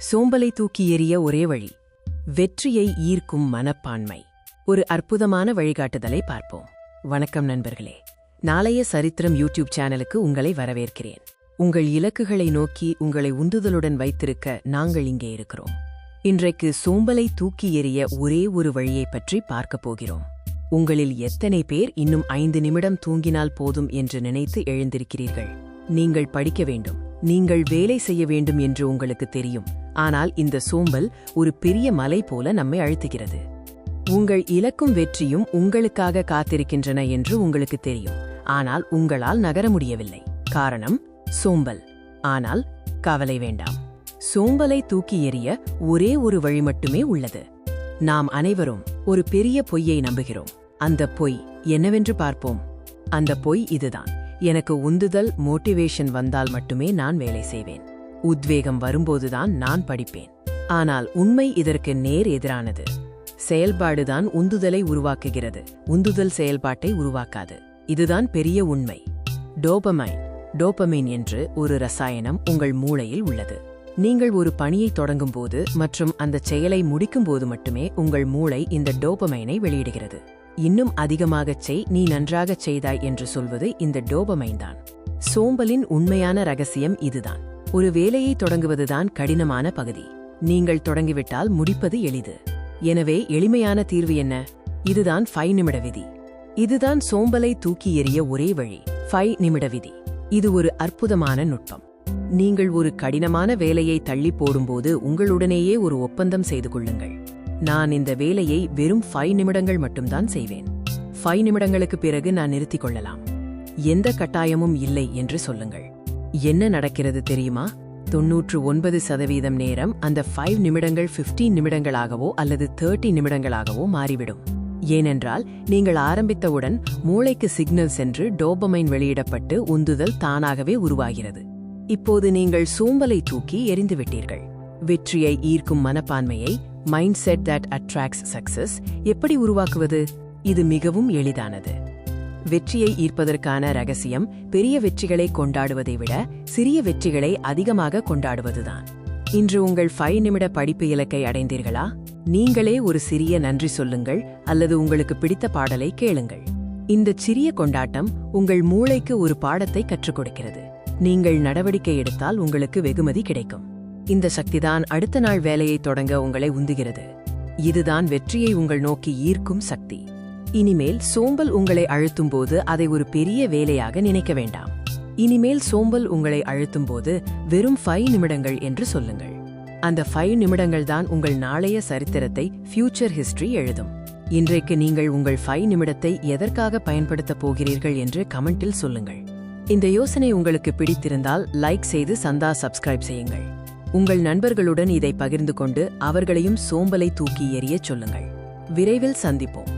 சோம்பலை தூக்கி எறிய ஒரே வழி. வெற்றியை ஈர்க்கும் மனப்பான்மை. ஒரு அற்புதமான வழிகாட்டுதலை பார்ப்போம். வணக்கம் நண்பர்களே, நாளைய சரித்திரம் யூடியூப் சேனலுக்கு உங்களை வரவேற்கிறேன். உங்கள் இலக்குகளை நோக்கி உங்களை உந்துதலுடன் வைத்திருக்க நாங்கள் இங்கே இருக்கிறோம். இன்றைக்கு சோம்பலை தூக்கி எறிய ஒரே ஒரு வழியைப் பற்றி பார்க்கப் போகிறோம். உங்களில் எத்தனை பேர் இன்னும் 5 நிமிடம் தூங்கினால் போதும் என்று நினைத்து எழுந்திருக்கிறீர்கள்? நீங்கள் படிக்க வேண்டும், நீங்கள் வேலை செய்ய வேண்டும் என்று உங்களுக்கு தெரியும். ஆனால் இந்த சோம்பல் ஒரு பெரிய மலை போல நம்மை அழுத்துகிறது. உங்கள் இலக்கும் வெற்றியும் உங்களுக்காக காத்திருக்கின்றன என்று உங்களுக்கு தெரியும். ஆனால் உங்களால் நகர முடியவில்லை. காரணம் சோம்பல். ஆனால் கவலை வேண்டாம். சோம்பலை தூக்கி எறிய ஒரே ஒரு வழி மட்டுமே உள்ளது. நாம் அனைவரும் ஒரு பெரிய பொய்யை நம்புகிறோம். அந்த பொய் என்னவென்று பார்ப்போம். அந்த பொய் இதுதான்: எனக்கு உந்துதல், மோட்டிவேஷன் வந்தால் மட்டுமே நான் வேலை செய்வேன். உத்வேகம் வரும்போதுதான் நான் படிப்பேன். ஆனால் உண்மை இதற்கு நேர் எதிரானது. செயல்பாடுதான் உந்துதலை உருவாக்குகிறது, உந்துதல் செயல்பாட்டை உருவாக்காது. இதுதான் பெரிய உண்மை. டோபமைன் என்று ஒரு ரசாயனம் உங்கள் மூளையில் உள்ளது. நீங்கள் ஒரு பணியை தொடங்கும்போது மற்றும் அந்த செயலை முடிக்கும்போது மட்டுமே உங்கள் மூளை இந்த டோபமைனை வெளியிடுகிறது. இன்னும் அதிகமாகச் செய், நீ நன்றாகச் செய்தாய் என்று சொல்வது இந்த டோபமைன் தான். சோம்பலின் உண்மையான ரகசியம் இதுதான். ஒரு வேலையை தொடங்குவதுதான் கடினமான பகுதி. நீங்கள் தொடங்கிவிட்டால் முடிப்பது எளிது. எனவே எளிமையான தீர்வு என்ன? இதுதான் 5 நிமிட விதி. இதுதான் சோம்பலை தூக்கி எறிய ஒரே வழி. 5 நிமிட விதி. இது ஒரு அற்புதமான நுட்பம். நீங்கள் ஒரு கடினமான வேலையை தள்ளி போடும்போது உங்களுடனேயே ஒரு ஒப்பந்தம் செய்து கொள்ளுங்கள். நான் இந்த வேலையை வெறும் 5 நிமிடங்கள் மட்டும்தான் செய்வேன். 5 நிமிடங்களுக்கு பிறகு நான் நிறுத்திக் கொள்ளலாம். எந்த கட்டாயமும் இல்லை என்று சொல்லுங்கள். என்ன நடக்கிறது தெரியுமா? 99% நேரம் அந்த 5 நிமிடங்கள் 15 நிமிடங்களாகவோ அல்லது 30 நிமிடங்களாகவோ மாறிவிடும். ஏனென்றால் நீங்கள் ஆரம்பித்தவுடன் மூளைக்கு சிக்னல் சென்று டோபமைன் வெளியிடப்பட்டு உந்துதல் தானாகவே உருவாகிறது. இப்போது நீங்கள் சோம்பலை தூக்கி எறிந்துவிட்டீர்கள். வெற்றியை ஈர்க்கும் மனப்பான்மையை, mind set that attracts success, எப்படி உருவாக்குவது? இது மிகவும் எளிதானது. வெற்றியை ஈர்ப்பதற்கான ரகசியம் பெரிய வெற்றிகளை கொண்டாடுவதை விட சிறிய வெற்றிகளை அதிகமாக கொண்டாடுவதுதான். இன்று உங்கள் 5 நிமிட படிப்பு இலக்கை அடைந்தீர்களா? நீங்களே ஒரு சிறிய நன்றி சொல்லுங்கள் அல்லது உங்களுக்கு பிடித்த பாடலை கேளுங்கள். இந்த சிறிய கொண்டாட்டம் உங்கள் மூளைக்கு ஒரு பாடத்தை கற்றுக் கொடுக்கிறது. நீங்கள் நடவடிக்கை எடுத்தால் உங்களுக்கு வெகுமதி கிடைக்கும். இந்த சக்திதான் அடுத்த நாள் வேலையை தொடங்க உங்களை உந்துகிறது. இதுதான் வெற்றியை உங்கள் நோக்கி ஈர்க்கும் சக்தி. இனிமேல் சோம்பல் உங்களை அழுத்தும்போது அதை ஒரு பெரிய வேலையாக நினைக்க வேண்டாம். இனிமேல் சோம்பல் உங்களை அழுத்தும்போது வெறும் 5 நிமிடங்கள் என்று சொல்லுங்கள். அந்த 5 நிமிடங்கள் தான் உங்கள் நாளைய சரித்திரத்தை, ஃபியூச்சர் ஹிஸ்டரி எழுதும். இன்றைக்கு நீங்கள் உங்கள் 5 நிமிடத்தை எதற்காக பயன்படுத்தப் போகிறீர்கள் என்று கமெண்டில் சொல்லுங்கள். இந்த யோசனை உங்களுக்கு பிடித்திருந்தால் லைக் செய்து சப்ஸ்கிரைப் செய்யுங்கள். உங்கள் நண்பர்களுடன் இதை பகிர்ந்து கொண்டு அவர்களையும் சோம்பலை தூக்கி எறியச் சொல்லுங்கள். விரைவில் சந்திப்போம்.